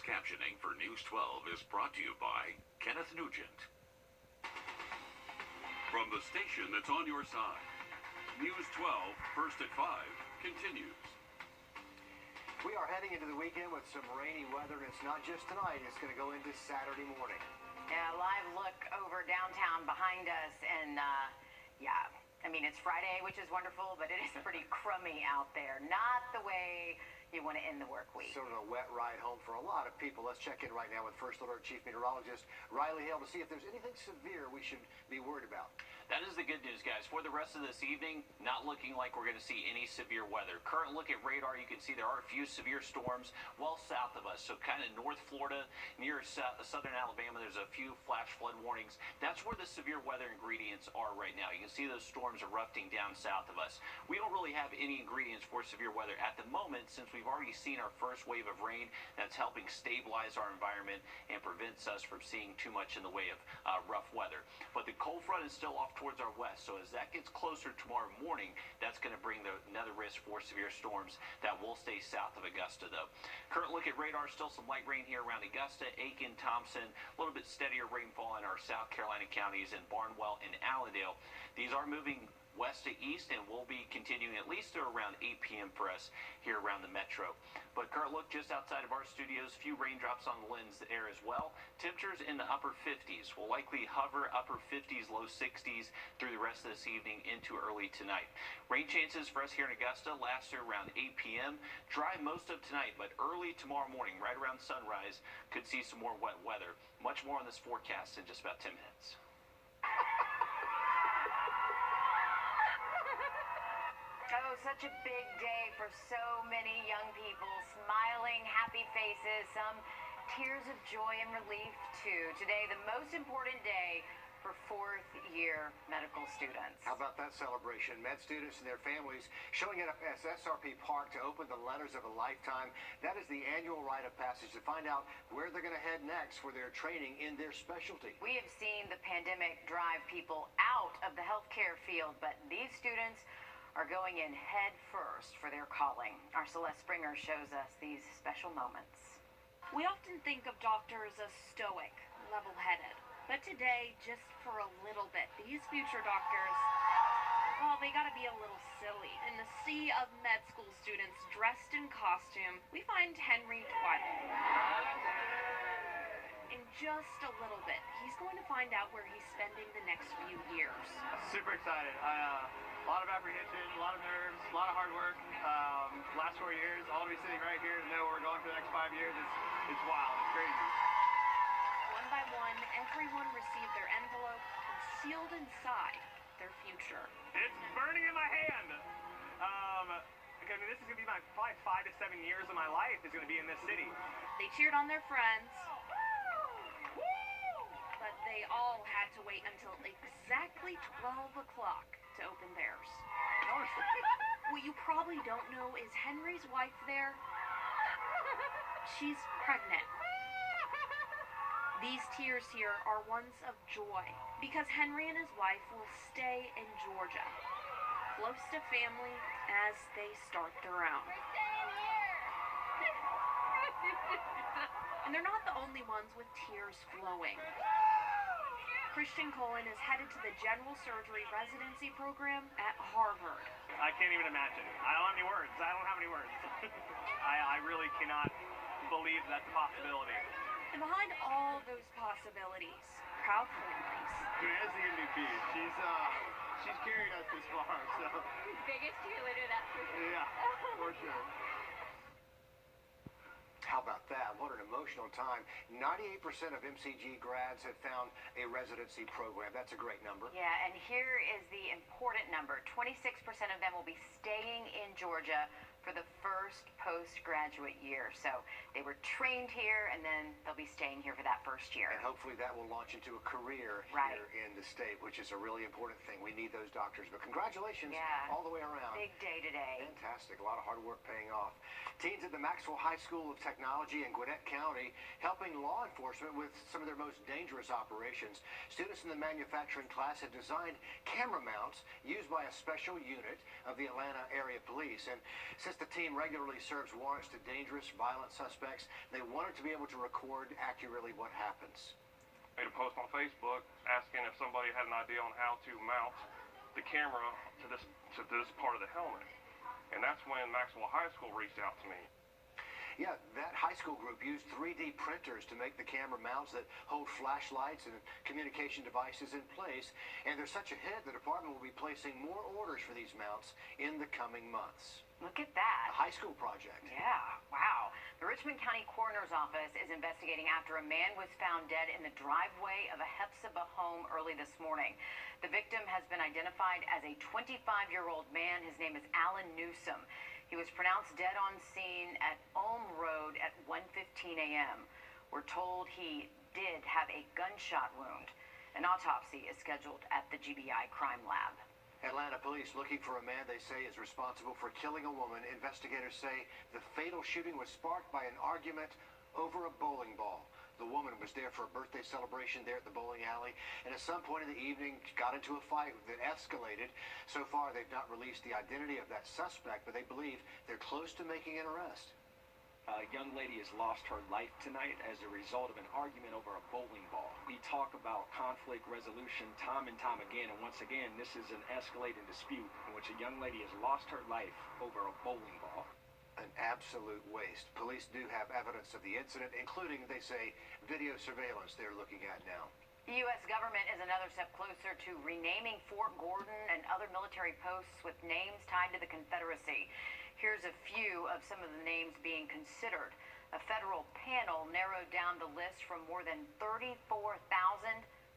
captioning for News 12 is brought to you by Kenneth Nugent. From the station that's on your side, News 12, first at 5, continues. We are heading into the weekend with some rainy weather, and it's not just tonight. It's going to go into Saturday morning. Yeah, live look over downtown behind us, and yeah, I mean, it's Friday, which is wonderful, but it is pretty crummy out there. Not the way you want to end the work week. Sort of a wet ride home for a lot of people. Let's check in right now with First Alert Chief Meteorologist Riley Hill to see if there's anything severe we should be worried about. That is the good news, guys. For the rest of this evening, not looking like we're going to see any severe weather. Current look at radar, you can see there are a few severe storms well south of us. So kind of North Florida, near southern Alabama, there's a few flash flood warnings. That's where the severe weather ingredients are right now. You can see those storms erupting down south of us. We don't really have any ingredients for severe weather at the moment, since we've already seen our first wave of rain. That's helping stabilize our environment and prevents us from seeing too much in the way of rough weather. But the cold front is still off towards our west, so as that gets closer tomorrow morning, that's going to bring another risk for severe storms that will stay south of Augusta, though. Current look at radar, still some light rain here around Augusta, Aiken, Thompson, a little bit steadier rainfall in our South Carolina counties in Barnwell and Allendale. These are moving west to east and will be continuing at least to around 8 p.m. for us here around the metro. But current look just outside of our studios, few raindrops on the lens there as well. Temperatures in the upper 50s. Will likely hover upper 50s, low 60s through the rest of this evening into early tonight. Rain chances for us here in Augusta last through around 8 p.m. Dry most of tonight, but early tomorrow morning, right around sunrise, could see some more wet weather. Much more on this forecast in just about 10 minutes. Oh, such a big day for so many young people. Smiling, happy faces, some tears of joy and relief, too. Today, the most important day for fourth-year medical students. How about that celebration? Med students and their families showing up at SRP Park to open the Letters of a Lifetime. That is the annual rite of passage to find out where they're going to head next for their training in their specialty. We have seen the pandemic drive people out of the healthcare field, but these students are going in head first for their calling. Our Celeste Springer shows us these special moments. We often think of doctors as stoic, level-headed. But today, just for a little bit, these future doctors, well, they gotta be a little silly. In the sea of med school students dressed in costume, we find Henry Twilight. In just a little bit, he's going to find out where he's spending the next few years. Super excited. A lot of apprehension, a lot of nerves, a lot of hard work. Last 4 years, all to be sitting right here to know where we're going for the next 5 years, it's wild, it's crazy. One by one, everyone received their envelope and sealed inside their future. It's burning in my hand. I mean, this is going to be probably 5 to 7 years of my life is going to be in this city. They cheered on their friends, but they all had to wait until exactly 12 o'clock to open theirs. What you probably don't know is Henry's wife there, she's pregnant. These tears here are ones of joy because Henry and his wife will stay in Georgia, close to family as they start their own. And they're not the only ones with tears flowing. Christian Cullen is headed to the general surgery residency program at Harvard. I can't even imagine. I don't have any words. I don't have any words. I really cannot believe that's a possibility. And behind all those possibilities, proud families. Joanna's the MVP. She's carried us this far, so. Biggest cheerleader, that's for sure. Yeah, for sure. How about that? What an emotional time. 98% of MCG grads have found a residency program. That's a great number. Yeah, and here is the important number. 26% of them will be staying in Georgia for the first postgraduate year. So they were trained here, and then they'll be staying here for that first year. And hopefully that will launch into a career Right. here in the state, which is a really important thing. We need those doctors. But congratulations Yeah. all the way around. Big day today. Fantastic. A lot of hard work paying off. Teens at the Maxwell High School of Technology technology in Gwinnett County, helping law enforcement with some of their most dangerous operations. Students in the manufacturing class had designed camera mounts used by a special unit of the Atlanta Area Police. And since the team regularly serves warrants to dangerous, violent suspects, they wanted to be able to record accurately what happens. Made a post on Facebook asking if somebody had an idea on how to mount the camera to this part of the helmet. And that's when Maxwell High School reached out to me. Yeah, that high school group used 3D printers to make the camera mounts that hold flashlights and communication devices in place. And they're such a hit, the department will be placing more orders for these mounts in the coming months. Look at that. A high school project. Yeah, wow. The Richmond County Coroner's Office is investigating after a man was found dead in the driveway of a Hephzibah home early this morning. The victim has been identified as a 25-year-old man. His name is Alan Newsom. He was pronounced dead on scene at Ulm Road at 1:15 a.m. We're told he did have a gunshot wound. An autopsy is scheduled at the GBI Crime Lab. Atlanta police looking for a man they say is responsible for killing a woman. Investigators say the fatal shooting was sparked by an argument over a bowling ball. The woman was there for a birthday celebration there at the bowling alley, and at some point in the evening got into a fight that escalated. So far, they've not released the identity of that suspect, but they believe they're close to making an arrest. A young lady has lost her life tonight as a result of an argument over a bowling ball. We talk about conflict resolution time and time again, and once again, this is an escalating dispute in which a young lady has lost her life over a bowling ball. An absolute waste. Police do have evidence of the incident, including, they say, video surveillance they're looking at now. The U.S. government is another step closer to renaming Fort Gordon and other military posts with names tied to the Confederacy. Here's a few of some of the names being considered. A federal panel narrowed down the list from more than 34,000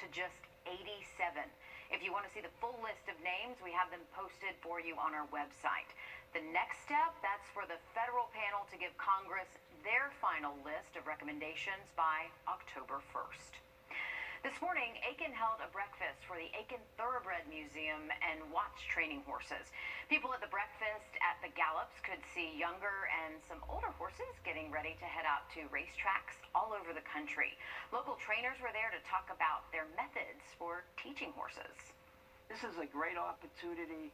to just 87. If you want to see the full list of names, we have them posted for you on our website. The next step, that's for the federal panel to give Congress their final list of recommendations by October 1st. This morning, Aiken held a breakfast for the Aiken Thoroughbred Museum and watched training horses. People at the breakfast at the Gallops could see younger and some older horses getting ready to head out to racetracks all over the country. Local trainers were there to talk about their methods for teaching horses. This is a great opportunity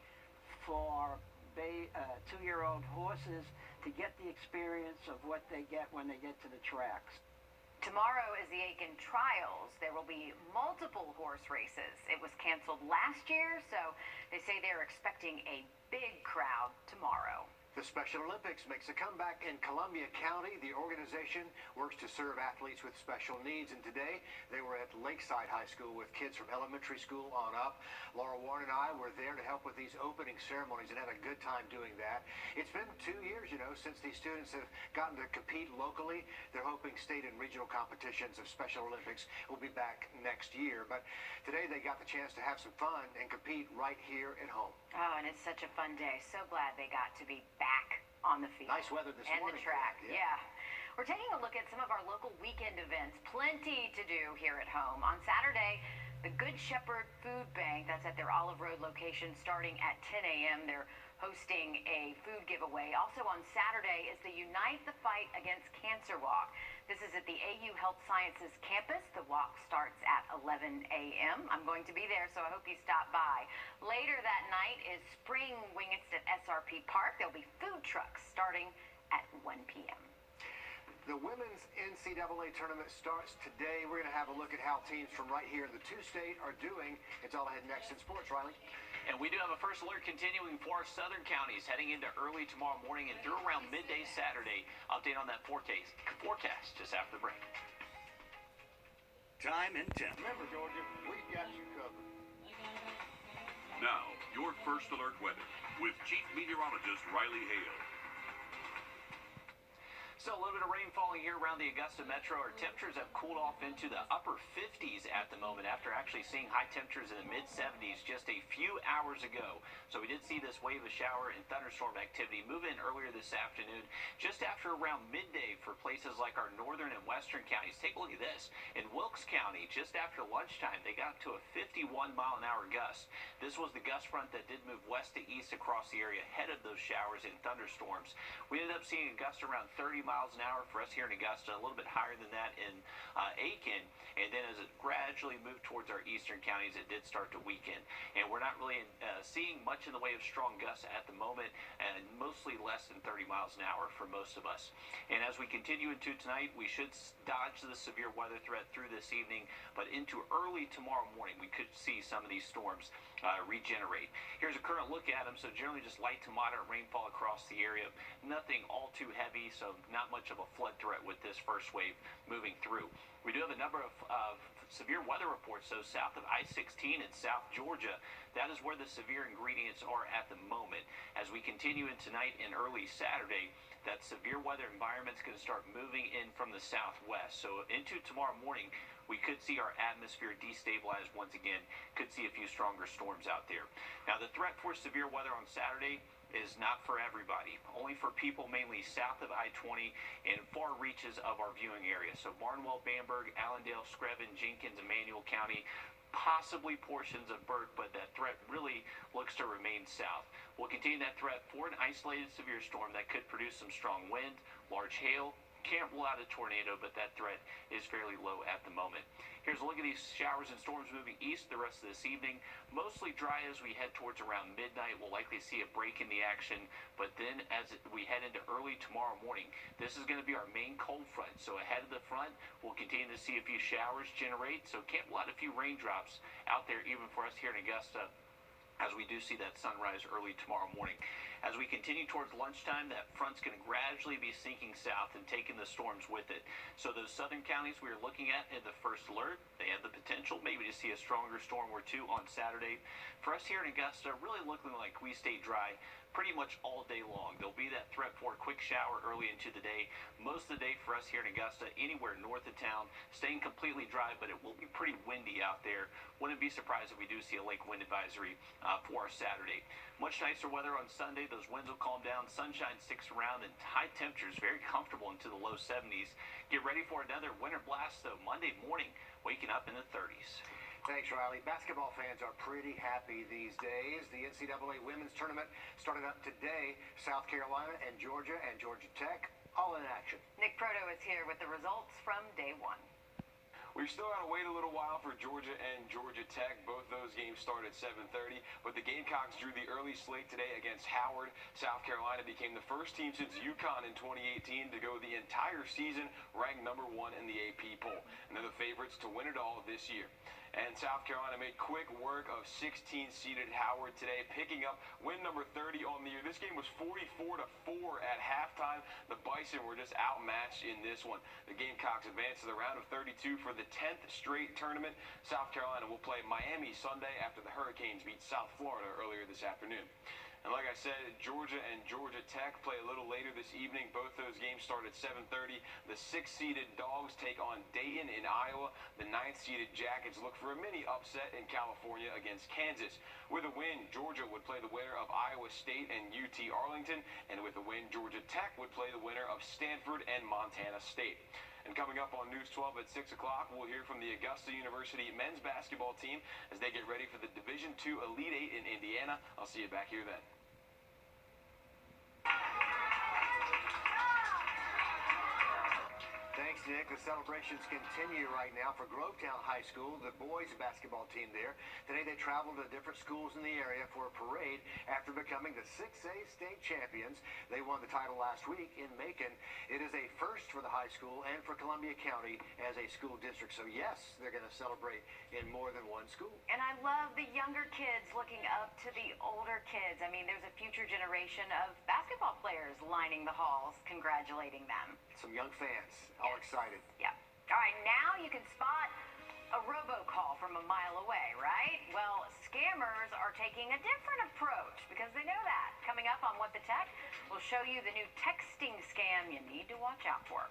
for 2-year-old horses to get the experience of what they get when they get to the tracks. Tomorrow is the Aiken Trials. There will be multiple horse races. It was canceled last year, so they say they're expecting a big crowd tomorrow. The Special Olympics makes a comeback in Columbia County. The organization works to serve athletes with special needs, and today they were at Lakeside High School with kids from elementary school on up. Laura Warren and I were there to help with these opening ceremonies and had a good time doing that. It's been 2 years, since these students have gotten to compete locally. They're hoping state and regional competitions of Special Olympics will be back next year. But today they got the chance to have some fun and compete right here at home. Oh, and it's such a fun day. So glad they got to be back on the field. Nice weather this morning. And the track, yeah. We're taking a look at some of our local weekend events. Plenty to do here at home. On Saturday, the Good Shepherd Food Bank, that's at their Olive Road location, starting at 10 a.m. They're hosting a food giveaway. Also on Saturday is the Unite the Fight Against Cancer Walk. This is at the AU Health Sciences campus. The walk starts at 11 a.m. I'm going to be there, so I hope you stop by. Later that night is Spring Wingets at SRP Park. There'll be food trucks starting at 1 p.m. The women's NCAA tournament starts today. We're going to have a look at how teams from right here in the two-state are doing. It's all ahead next in sports, Riley. And we do have a first alert continuing for our southern counties heading into early tomorrow morning and through around midday Saturday. Update on that forecast just after the break. Time and temp. Remember, Georgia, we got you covered. Now, your first alert weather with Chief Meteorologist Riley Hale. So a little bit of rain falling here around the Augusta metro. Our temperatures have cooled off into the upper 50s at the moment after actually seeing high temperatures in the mid-70s just a few hours ago. So we did see this wave of shower and thunderstorm activity move in earlier this afternoon just after around midday for places like our northern and western counties. Take a look at this. In Wilkes County, just after lunchtime, they got to a 51-mile-an-hour gust. This was the gust front that did move west to east across the area ahead of those showers and thunderstorms. We ended up seeing a gust around 30 miles an hour for us here in Augusta, a little bit higher than that in Aiken. And then as it gradually moved towards our eastern counties, it did start to weaken. And we're not really seeing much in the way of strong gusts at the moment, and mostly less than 30 miles an hour for most of us. And as we continue into tonight, we should dodge the severe weather threat through this evening, but into early tomorrow morning, we could see some of these storms regenerate. Here's a current look at them. So generally just light to moderate rainfall across the area. Nothing all too heavy, so not much of a flood threat with this first wave moving through. We do have a number of severe weather reports, so south of I-16 in South Georgia. That is where the severe ingredients are at the moment. As we continue in tonight and early Saturday, that severe weather environment is going to start moving in from the southwest. So into tomorrow morning, we could see our atmosphere destabilize once again. Could see a few stronger storms out there. Now, the threat for severe weather on Saturday is not for everybody, only for people mainly south of I-20 and far reaches of our viewing area. So Barnwell, Bamberg, Allendale, Screven, Jenkins, Emmanuel County, possibly portions of Burke, but that threat really looks to remain south. We'll continue that threat for an isolated severe storm that could produce some strong wind, large hail. Can't rule out a tornado, but that threat is fairly low at the moment. Here's a look at these showers and storms moving east the rest of this evening. Mostly dry as we head towards around midnight. We'll likely see a break in the action, but then as we head into early tomorrow morning, this is going to be our main cold front. So ahead of the front, we'll continue to see a few showers generate. So can't rule out a few raindrops out there even for us here in Augusta, as we do see that sunrise early tomorrow morning. As we continue towards lunchtime, that front's going to gradually be sinking south and taking the storms with it. So those southern counties we are looking at in the first alert, they have the potential maybe to see a stronger storm or two on Saturday. For us here in Augusta, really looking like we stay dry pretty much all day long. There'll be that threat for a quick shower early into the day. Most of the day for us here in Augusta, anywhere north of town, staying completely dry, but it will be pretty windy out there. Wouldn't be surprised if we do see a lake wind advisory for our Saturday. Much nicer weather on Sunday. Those winds will calm down. Sunshine sticks around, and high temperatures very comfortable into the low 70s. Get ready for another winter blast, though, Monday morning, waking up in the 30s. Thanks, Riley. Basketball fans are pretty happy these days. The NCAA women's tournament started up today. South Carolina and Georgia Tech all in action. Nick Proto is here with the results from day one. We've still got to wait a little while for Georgia and Georgia Tech. Both those games start at 7:30, but the Gamecocks drew the early slate today against Howard. South Carolina became the first team since UConn in 2018 to go the entire season ranked #1 in the AP poll. And they're the favorites to win it all this year. And South Carolina made quick work of 16-seeded Howard today, picking up win number 30 on the year. This game was 44-4 at halftime. The Bison were just outmatched in this one. The Gamecocks advanced to the round of 32 for the 10th straight tournament. South Carolina will play Miami Sunday after the Hurricanes beat South Florida earlier this afternoon. And like I said, Georgia and Georgia Tech play a little later this evening. Both those games start at 7:30. The 6th-seeded Dogs take on Dayton in Iowa. The 9th-seeded Jackets look for a mini upset in California against Kansas. With a win, Georgia would play the winner of Iowa State and UT Arlington. And with a win, Georgia Tech would play the winner of Stanford and Montana State. And coming up on News 12 at 6 o'clock, we'll hear from the Augusta University men's basketball team as they get ready for the Division II Elite Eight in Indiana. I'll see you back here then. Thanks, Nick. The celebrations continue right now for Grovetown High School, the boys basketball team there. Today they traveled to different schools in the area for a parade after becoming the 6A state champions. They won the title last week in Macon. It is a first for the high school and for Columbia County as a school district. So yes, they're going to celebrate in more than one school. And I love the younger kids looking up to the older kids. I mean, there's a future generation of basketball players lining the halls, congratulating them. Some young fans, all excited. Yeah. All right, now you can spot a robocall from a mile away, right? Well, scammers are taking a different approach because they know that. Coming up on What the Tech, we'll show you the new texting scam you need to watch out for.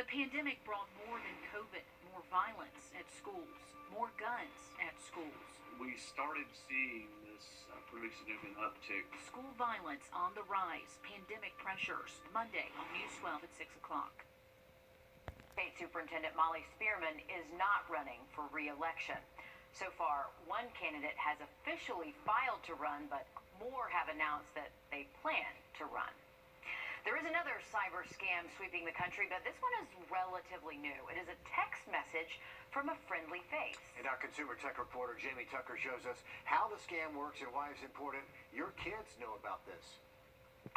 The pandemic brought more than COVID, more violence at schools, more guns at schools. We started seeing this pretty significant uptick. School violence on the rise, pandemic pressures, Monday on News 12 at 6 o'clock. State Superintendent Molly Spearman is not running for re-election. So far, one candidate has officially filed to run, but more have announced that they plan to run. There is another cyber scam sweeping the country, but this one is relatively new. It is a text message from a friendly face. And our consumer tech reporter Jamie Tucker shows us how the scam works and why it's important your kids know about this.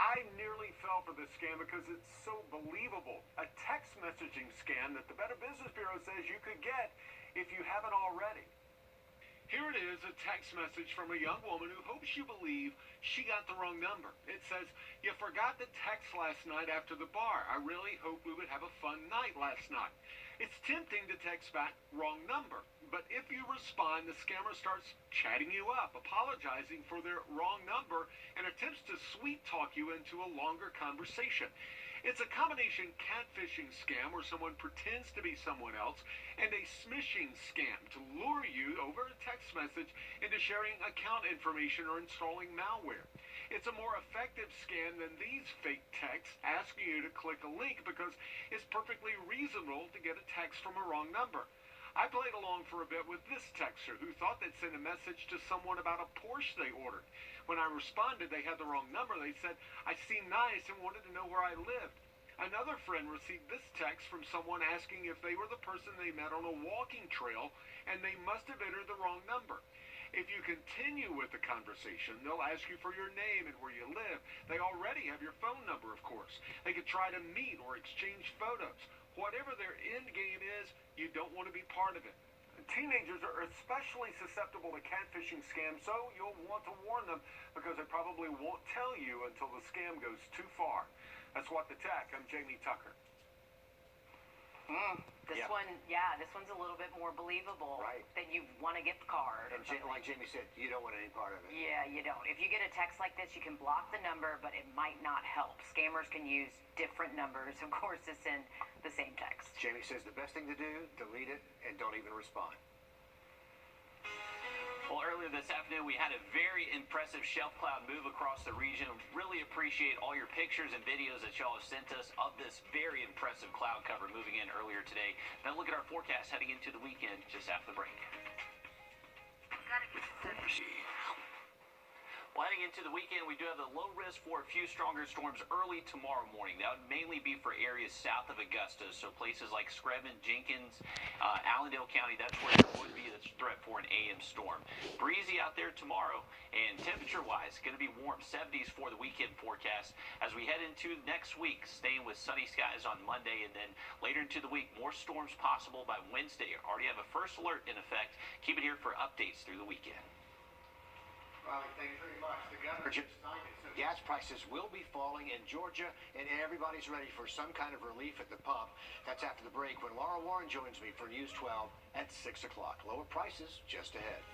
I nearly fell for this scam because it's so believable. A text messaging scam that the Better Business Bureau says you could get if you haven't already. Here it is, a text message from a young woman who hopes you believe she got the wrong number. It says, "You forgot to text last night after the bar. I really hope we would have a fun night last night." It's tempting to text back, "Wrong number." But if you respond, the scammer starts chatting you up, apologizing for their wrong number, and attempts to sweet talk you into a longer conversation. It's a combination catfishing scam where someone pretends to be someone else and a smishing scam to lure you over a text message into sharing account information or installing malware. It's a more effective scam than these fake texts asking you to click a link because it's perfectly reasonable to get a text from a wrong number. I played along for a bit with this texter who thought they'd sent a message to someone about a Porsche they ordered. When I responded they had the wrong number, they said I seemed nice and wanted to know where I lived. Another friend received this text from someone asking if they were the person they met on a walking trail, and they must have entered the wrong number. If you continue with the conversation, they'll ask you for your name and where you live. They already have your phone number, of course. They could try to meet or exchange photos. Whatever their end game is, you don't want to be part of it. Teenagers are especially susceptible to catfishing scams, so you'll want to warn them because they probably won't tell you until the scam goes too far. That's What the Tech. I'm Jamie Tucker. This one's a little bit more believable. Right. That you want to get the card. And like Jamie said, you don't want any part of it. Yeah, you don't. If you get a text like this, you can block the number, but it might not help. Scammers can use different numbers, of course, to send the same text. Jamie says the best thing to do, delete it and don't even respond. Well, earlier this afternoon, we had a very impressive shelf cloud move across the region. Really appreciate all your pictures and videos that y'all have sent us of this very impressive cloud cover moving in earlier today. Now look at our forecast heading into the weekend just after the break. Well, heading into the weekend, we do have a low risk for a few stronger storms early tomorrow morning. That would mainly be for areas south of Augusta, so places like Screven, Jenkins, Allendale County. That's where there would be the threat for an AM storm. Breezy out there tomorrow, and temperature-wise, going to be warm 70s for the weekend forecast. As we head into next week, staying with sunny skies on Monday, and then later into the week, more storms possible by Wednesday. Already have a first alert in effect. Keep it here for updates through the weekend. Riley, thank you very much. The governor just signed it, so gas prices will be falling in Georgia, and everybody's ready for some kind of relief at the pump. That's after the break when Laura Warren joins me for News 12 at 6 o'clock. Lower prices just ahead.